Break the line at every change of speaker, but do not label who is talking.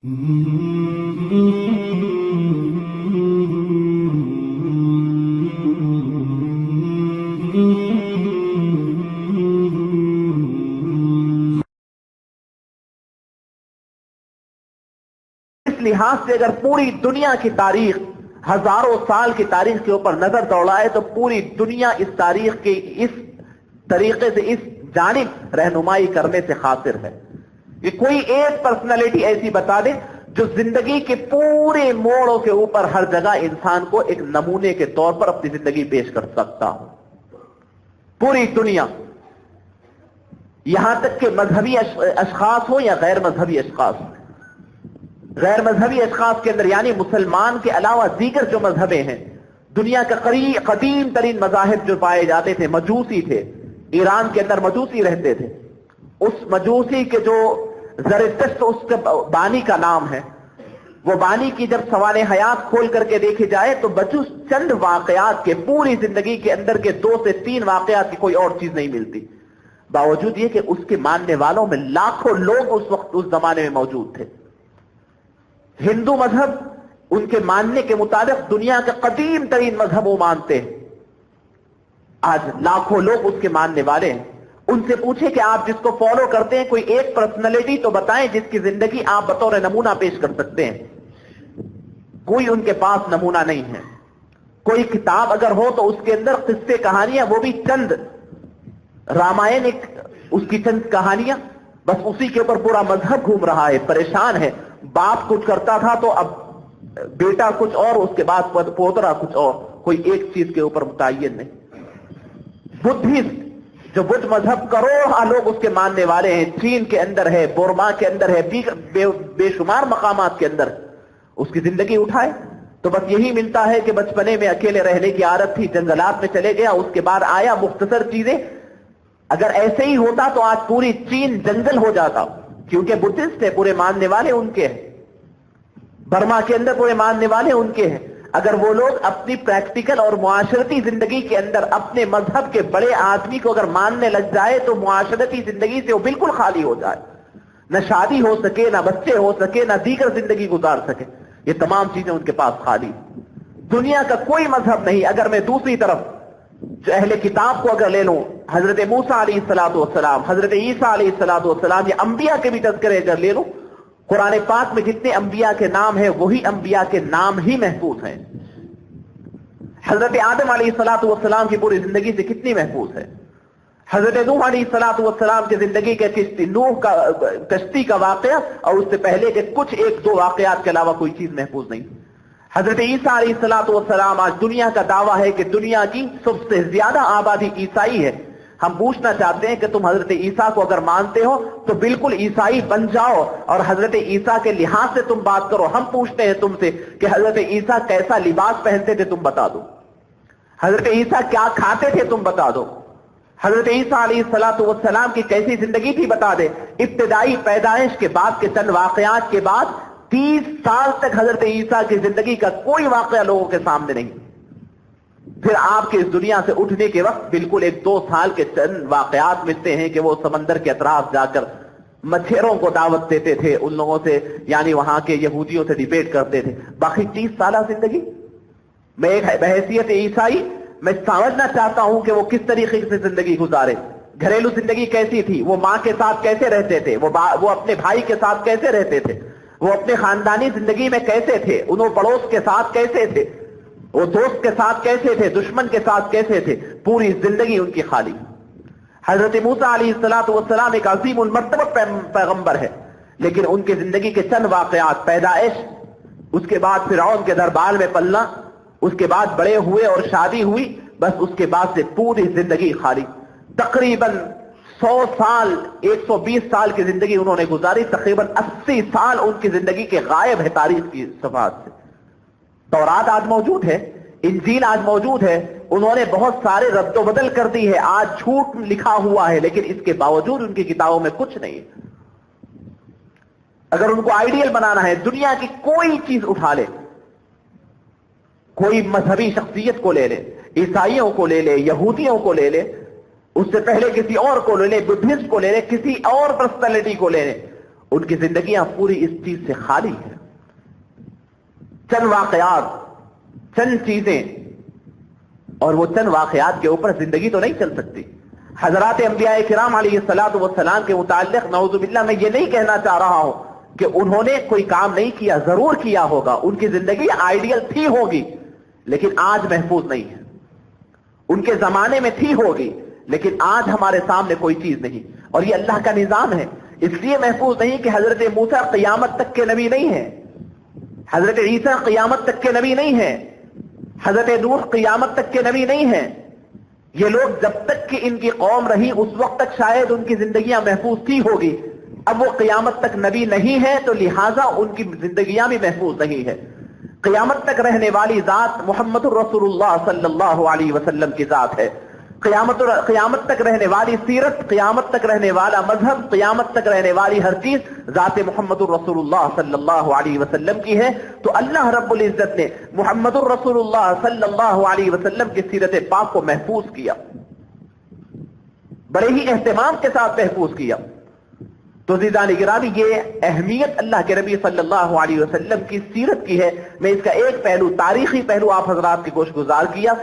लिहाज से अगर पूरी दुनिया की तारीख, हजारों साल की तारीख के ऊपर नजर दौड़ाए तो पूरी दुनिया इस तारीख के इस तरीके से इस जानिब रहनुमाई करने से खातिर है कि कोई एक पर्सनालिटी ऐसी बता दे जो जिंदगी के पूरे मोड़ों के ऊपर हर जगह इंसान को एक नमूने के तौर पर अपनी जिंदगी पेश कर सकता हो। पूरी दुनिया, यहां तक कि मजहबी अशखास हो या गैर मजहबी अशखास हो। गैर मजहबी अशखास के अंदर यानी मुसलमान के अलावा दीगर जो मजहबें हैं, दुनिया का कदीम तरीन मजाहिब जो पाए जाते थे, मजूसी थे। ईरान के अंदर मजूसी रहते थे। उस मजूसी के जो ज़रतुश्त उसके बानी का नाम है, वो बानी की जब सवाल हयात खोल करके देखी जाए तो बचूस चंद वाकयात के पूरी जिंदगी के अंदर के 2 से 3 वाकयात की कोई और चीज नहीं मिलती। बावजूद ये कि उसके मानने वालों में लाखों लोग उस वक्त उस जमाने में मौजूद थे। हिंदू मजहब उनके मानने के मुताबिक दुनिया का कदीम तरीन मजहब वो मानते हैं। आज लाखों लोग उसके मानने वाले हैं। उनसे पूछे कि आप जिसको फॉलो करते हैं कोई एक पर्सनालिटी तो बताएं जिसकी जिंदगी आप बतौर नमूना पेश कर सकते हैं। कोई उनके पास नमूना नहीं है। कोई किताब अगर हो तो उसके अंदर किस्से कहानियां, वो भी चंद, रामायण एक उसकी चंद कहानियां, बस उसी के ऊपर पूरा मजहब घूम रहा है, परेशान है। बाप कुछ करता था तो अब बेटा कुछ और, उसके बाद पोतरा कुछ और, कोई एक चीज के ऊपर मुतय्यन नहीं। बुद्धिस्ट, जो बुद्ध मजहब करोड़ों लोग उसके मानने वाले हैं, चीन के अंदर है, बुर्मा के अंदर है, बेशुमार मकामात के अंदर उसकी जिंदगी उठाए तो बस यही मिलता है कि बचपने में अकेले रहने की आदत थी, जंगलात में चले गया, उसके बाद आया, मुख्तसर चीजें। अगर ऐसे ही होता तो आज पूरी चीन जंगल हो जाता, क्योंकि बुद्धिस्ट है, पूरे मानने वाले उनके हैं। बर्मा के अंदर पूरे मानने वाले उनके हैं। अगर वो लोग अपनी प्रैक्टिकल और मुआशरती जिंदगी के अंदर अपने मजहब के बड़े आदमी को अगर मानने लग जाए तो मुआशरती जिंदगी से वो बिल्कुल खाली हो जाए, न शादी हो सके, न बच्चे हो सके, न दीगर जिंदगी गुजार सके। ये तमाम चीजें उनके पास खाली। दुनिया का कोई मजहब नहीं। अगर मैं दूसरी तरफ जो अहले किताब को अगर ले लूं, हजरत मूसा अलैहिस्सलाम, हजरत ईसा अलैहिस्सलाम, ये अंबिया के भी तज़किरे अगर ले लूं, कुरान पाक में जितने अंबिया के नाम हैं वही अंबिया के नाम ही महफूज हैं। हजरत आदम अलैहिस्सलाम की पूरी जिंदगी से कितनी महफूज है। हजरत नूह अलैहिस्सलाम की जिंदगी के कश्ती का वाकया और उससे पहले के कुछ 1-2 वाकयात के अलावा कोई चीज महफूज नहीं। हजरत ईसा अलैहिस्सलाम, आज दुनिया का दावा है कि दुनिया की सबसे ज्यादा आबादी ईसाई है। हम पूछना चाहते हैं कि तुम हजरत ईसा को अगर मानते हो तो बिल्कुल ईसाई बन जाओ और हजरत ईसा के लिहाज से तुम बात करो। हम पूछते हैं तुमसे कि हजरत ईसा कैसा लिबास पहनते थे, तुम बता दो। हजरत ईसा क्या खाते थे, तुम बता दो। हजरत ईसा अलैहिस्सलाम की कैसी जिंदगी थी, बता दे। इब्तिदाई पैदाइश के बाद के चंद वाकयात के बाद 30 साल तक हजरत ईसा की जिंदगी का कोई वाकया लोगों के सामने नहीं। फिर आपके इस दुनिया से उठने के वक्त बिल्कुल 1-2 साल के चंद वाकयात मिलते हैं कि वो समंदर के अतराफ जाकर मछेरों को दावत देते थे, उन लोगों से यानी वहां के यहूदियों से डिबेट करते थे। बाकी 30 साल जिंदगी मैं एक बहैसियत ईसाई मैं समझना चाहता हूं कि वो किस तरीके से जिंदगी गुजारे। घरेलू जिंदगी कैसी थी, वो मां के साथ कैसे रहते थे, वो अपने भाई के साथ कैसे रहते थे, वो अपने खानदानी जिंदगी में कैसे थे, उन पड़ोस के साथ कैसे थे, वो दोस्त के साथ कैसे थे, दुश्मन के साथ कैसे थे। पूरी जिंदगी उनकी खाली। हजरत मूसा अलैहिस्सलाम एक अज़ीमुल मर्तबा पैगंबर है, लेकिन उनकी जिंदगी के चंद वाकयात, पैदाइश, उसके बाद फिरौन के दरबार में पलना, उसके बाद बड़े हुए और शादी हुई, बस उसके बाद से पूरी जिंदगी खाली। तकरीबन 100 साल, 120 साल की जिंदगी उन्होंने गुजारी। तकरीबन 80 साल उनकी जिंदगी के गायब है तारीख की सफात से। तौरात आज मौजूद है, इंजील आज मौजूद है, उन्होंने बहुत सारे रद्दोबदल कर दी है, आज झूठ लिखा हुआ है, लेकिन इसके बावजूद उनकी किताबों में कुछ नहीं। अगर उनको आइडियल बनाना है, दुनिया की कोई चीज उठा ले, कोई मजहबी शख्सियत को ले ले, ईसाइयों को ले ले, यहूदियों को ले ले, उससे पहले किसी और को ले ले, बुद्धिस्ट को ले ले, किसी और पर्सनैलिटी को ले ले, ان کی زندگیاں پوری اس چیز سے خالی ہیں. چند واقعات، چند چیزیں، اور وہ چند واقعات کے اوپر زندگی تو نہیں چل سکتی. حضرات انبیاء کرام علیہ الصلوۃ والسلام کے متعلق نعوذ باللہ میں یہ نہیں کہنا چاہ رہا ہوں کہ انہوں نے کوئی کام نہیں کیا، ضرور کیا ہوگا، ان کی زندگی آئیڈیل تھی ہوگی، لیکن آج محفوظ نہیں ہے. ان کے زمانے میں تھی ہوگی، لیکن آج ہمارے سامنے کوئی چیز نہیں. اور یہ اللہ کا نظام ہے. اس لیے محفوظ نہیں کہ حضرت موسیٰ قیامت تک کے نبی نہیں ہیں، حضرت عیسیٰ قیامت تک کے نبی نہیں ہیں، حضرت نوح قیامت تک کے نبی نہیں ہیں. یہ لوگ جب تک کہ ان کی قوم رہی اس وقت تک شاید ان کی زندگیاں محفوظ تھی ہوگی. اب وہ قیامت تک نبی نہیں ہے تو لہٰذا ان کی زندگیاں بھی محفوظ نہیں ہے. قیامت تک رہنے والی ذات محمد الرسول اللہ صلی اللہ علیہ وسلم کی ذات ہے. قیامت تک رہنے والی سیرت، قیامت تک رہنے والا مذہب، قیامت تک رہنے والی ہر چیز ذات محمد الرسول اللہ صلی اللہ علیہ وسلم کی ہے. تو اللہ رب العزت نے محمد الرسول اللہ صلی اللہ علیہ وسلم کی سیرت پاک کو محفوظ کیا، بڑے ہی اہتمام کے ساتھ محفوظ کیا. تو عزیزان گرامی، یہ اہمیت اللہ کے نبی صلی اللہ علیہ وسلم کی سیرت کی ہے. میں اس کا ایک پہلو، تاریخی پہلو آپ حضرات کی گوش گزار کیا.